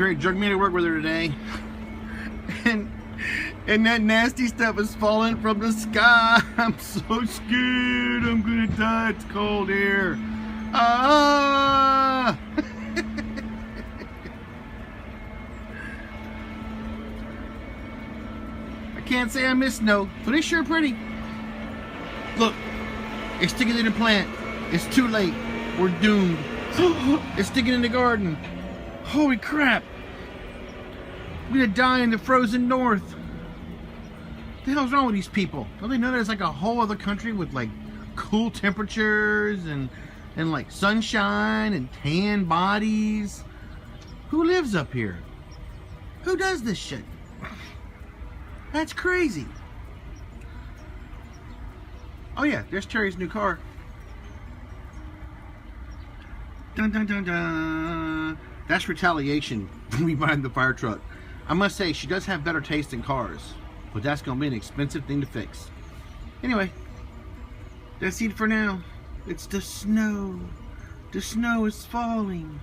Terry drugged me to work with her today. And that nasty stuff is falling from the sky. I'm so scared. I'm gonna die. It's cold here. Ah! I can't say I miss snow, but it's sure pretty. Look, it's sticking in the plant. It's too late. We're doomed. It's sticking in the garden. Holy crap. We're gonna die in the frozen north. What the hell's wrong with these people? Don't they know there's like a whole other country with like cool temperatures and like sunshine and tan bodies? Who lives up here? Who does this shit? That's crazy. Oh yeah, there's Terry's new car. Dun dun dun dun. That's retaliation for me buying the fire truck. I must say, she does have better taste in cars, but that's gonna be an expensive thing to fix. Anyway, that's it for now. It's the snow. The snow is falling.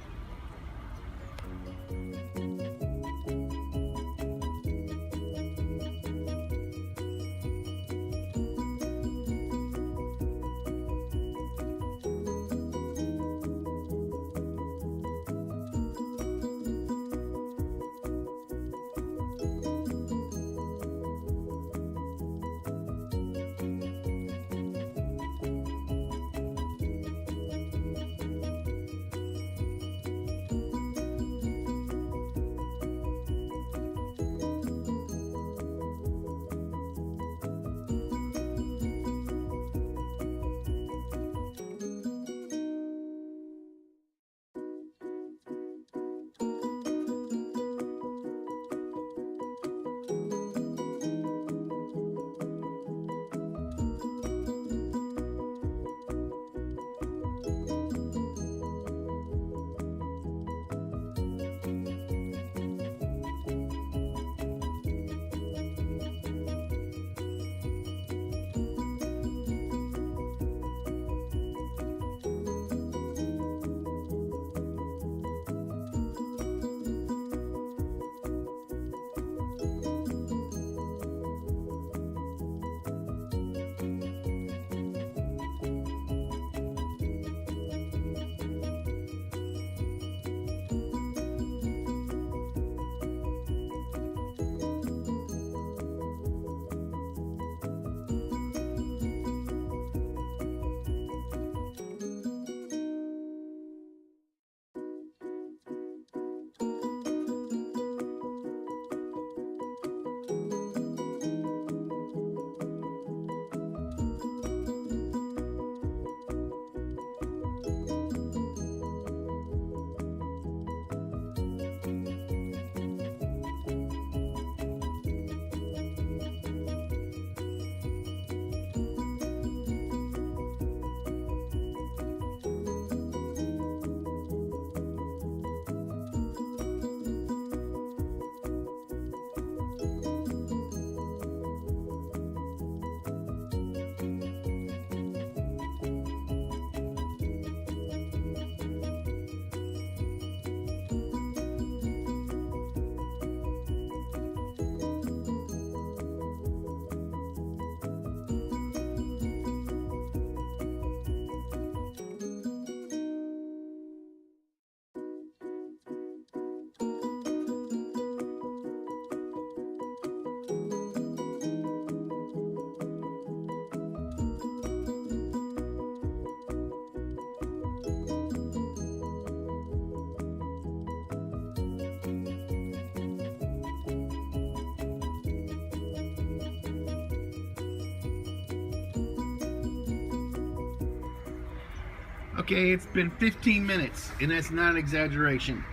Okay, it's been 15 minutes, and that's not an exaggeration.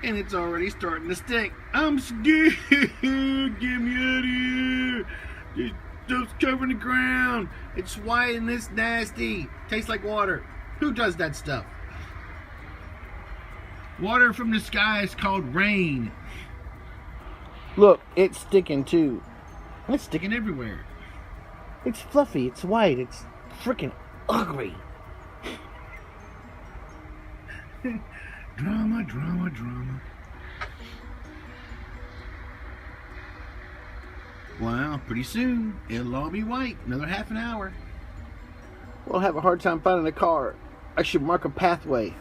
And it's already starting to stink. I'm scared. Get me out of here. This stuff's covering the ground. It's white and it's nasty. Tastes like water. Who does that stuff? Water from the sky is called rain. Look, it's sticking too. It's sticking everywhere. It's fluffy. It's white. It's freaking ugly. Drama, drama, drama. Well, pretty soon, it'll all be white. Another half an hour. We'll have a hard time finding a car. I should mark a pathway.